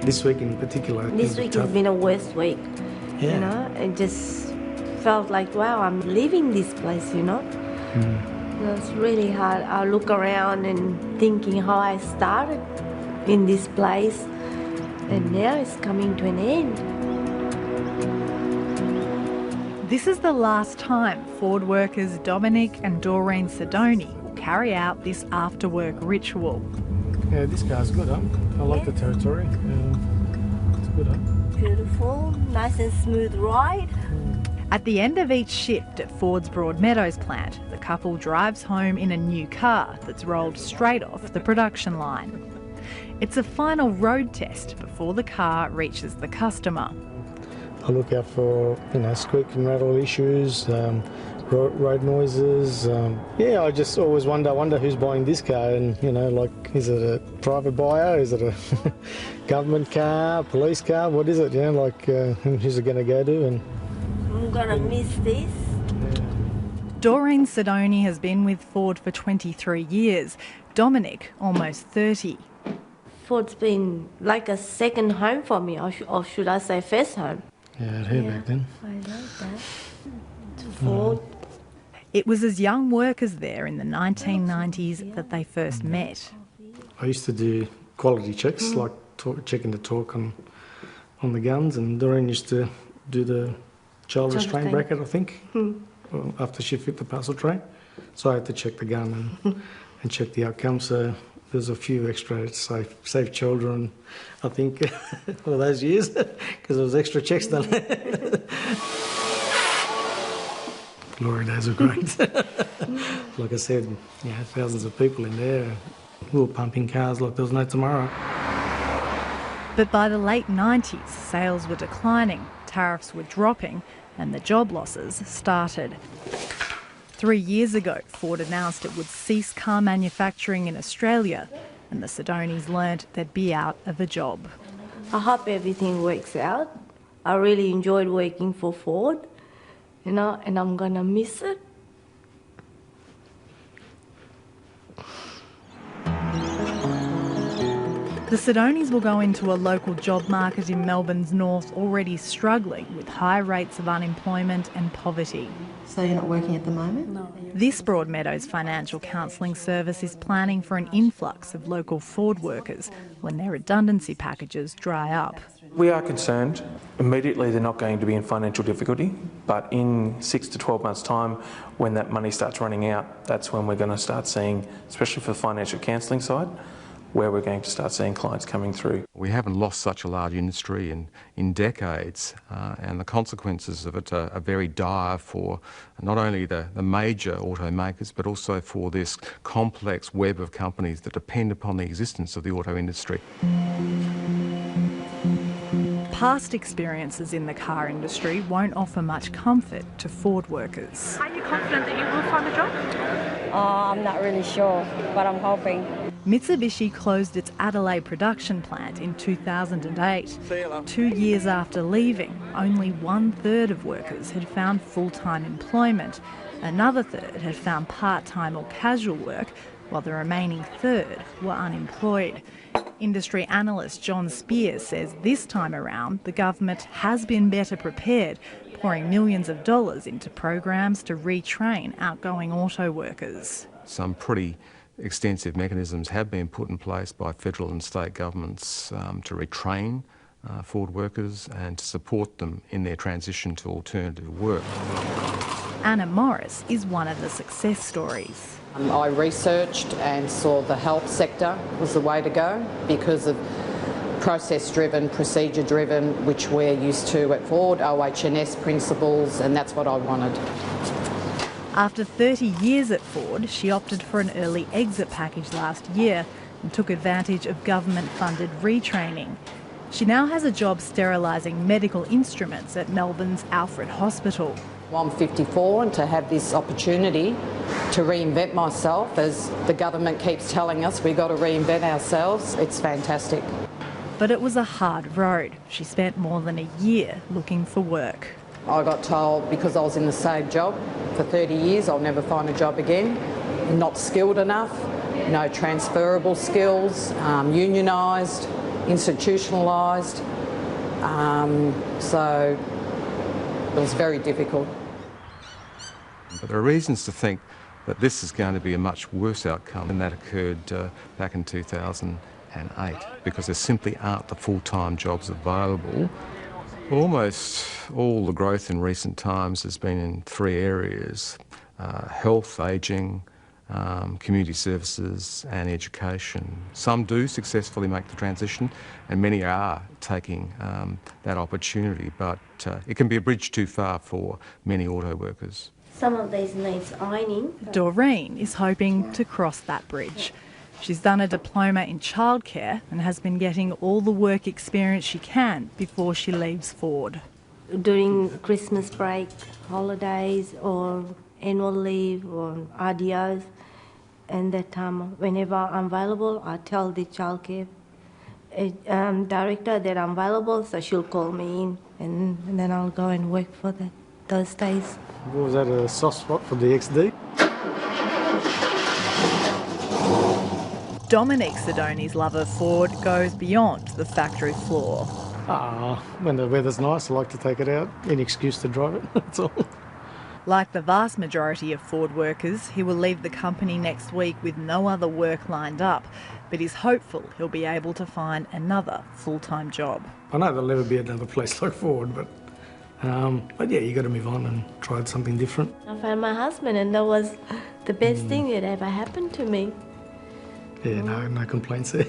This week in particular. This week has been a worst week. Yeah. You know, it just felt like, wow, I'm leaving this place, you know. It's really hard. I look around and thinking how I started in this place, and now it's coming to an end. This is the last time Ford workers Dominic and Doreen Sidoni will carry out this after-work ritual. Yeah, this car's good, huh? I like the Territory. It's good, huh? Beautiful, nice and smooth ride. At the end of each shift at Ford's Broadmeadows plant, the couple drives home in a new car that's rolled straight off the production line. It's a final road test before the car reaches the customer. I look out for, squeak and rattle issues, road noises. Yeah, I just always wonder who's buying this car, and is it a private buyer? Is it a government car, police car? What is it? Who's it going to go to? And I'm gonna miss this. Doreen Sidoni has been with Ford for 23 years. Dominic, almost 30. Ford's been like a second home for me, or should I say first home. Yeah, it hurt back then. I love that. To Ford. It was as young workers there in the 1990s that they first met. I used to do quality checks, like checking the torque on the guns, and Doreen used to do the child restraint bracket, I think, after she fit the parcel tray. So I had to check the gun and check the outcome. So there's a few extra safe children, I think, for those years, because there was extra checks done. Glory days were great. Like I said, thousands of people in there. We were pumping cars like there was no tomorrow. But by the late 90s, sales were declining, tariffs were dropping, and the job losses started. 3 years ago, Ford announced it would cease car manufacturing in Australia, and the Sidonis learnt they'd be out of a job. I hope everything works out. I really enjoyed working for Ford, and I'm gonna miss it. The Sidonis will go into a local job market in Melbourne's north already struggling with high rates of unemployment and poverty. So you're not working at the moment? No. This Broadmeadows Financial Counselling Service is planning for an influx of local Ford workers when their redundancy packages dry up. We are concerned. Immediately they're not going to be in financial difficulty, but in 6 to 12 months' time, when that money starts running out, that's when we're going to start seeing, especially for the financial counselling side, where we're going to start seeing clients coming through. We haven't lost such a large industry in decades, and the consequences of it are very dire for not only the major automakers, but also for this complex web of companies that depend upon the existence of the auto industry. Past experiences in the car industry won't offer much comfort to Ford workers. Are you confident that you will find a job? I'm not really sure, but I'm hoping. Mitsubishi closed its Adelaide production plant in 2008. 2 years after leaving, only 1/3 of workers had found full-time employment. Another third had found part-time or casual work, while the remaining third were unemployed. Industry analyst John Spears says this time around the government has been better prepared, pouring millions of dollars into programs to retrain outgoing auto workers. Some pretty extensive mechanisms have been put in place by federal and state governments to retrain Ford workers and to support them in their transition to alternative work. Anna Morris is one of the success stories. I researched and saw the health sector was the way to go because of process-driven, procedure-driven, which we're used to at Ford, OH&S principles, and that's what I wanted. After 30 years at Ford, she opted for an early exit package last year and took advantage of government-funded retraining. She now has a job sterilising medical instruments at Melbourne's Alfred Hospital. I'm 54, and to have this opportunity to reinvent myself, as the government keeps telling us we've got to reinvent ourselves, it's fantastic. But it was a hard road. She spent more than a year looking for work. I got told because I was in the same job for 30 years, I'll never find a job again. Not skilled enough, no transferable skills, unionised, institutionalised, so it was very difficult. But there are reasons to think that this is going to be a much worse outcome than that occurred back in 2008, because there simply aren't the full-time jobs available. Well, almost all the growth in recent times has been in three areas: health, ageing, community services and education. Some do successfully make the transition, and many are taking that opportunity, but it can be a bridge too far for many auto workers. Some of these needs ironing. Doreen is hoping to cross that bridge. She's done a diploma in childcare and has been getting all the work experience she can before she leaves Ford. During Christmas break, holidays or annual leave or RDOs, and that time whenever I'm available, I tell the childcare director that I'm available, so she'll call me in and then I'll go and work for those days. Was that a soft spot for the XD? Dominic Sidoni's love of Ford goes beyond the factory floor. When the weather's nice, I like to take it out. Any excuse to drive it, that's all. Like the vast majority of Ford workers, he will leave the company next week with no other work lined up, but he's hopeful he'll be able to find another full-time job. I know there'll never be another place like Ford, but yeah, you got to move on and try something different. I found my husband, and that was the best thing that ever happened to me. Yeah, no complaints there.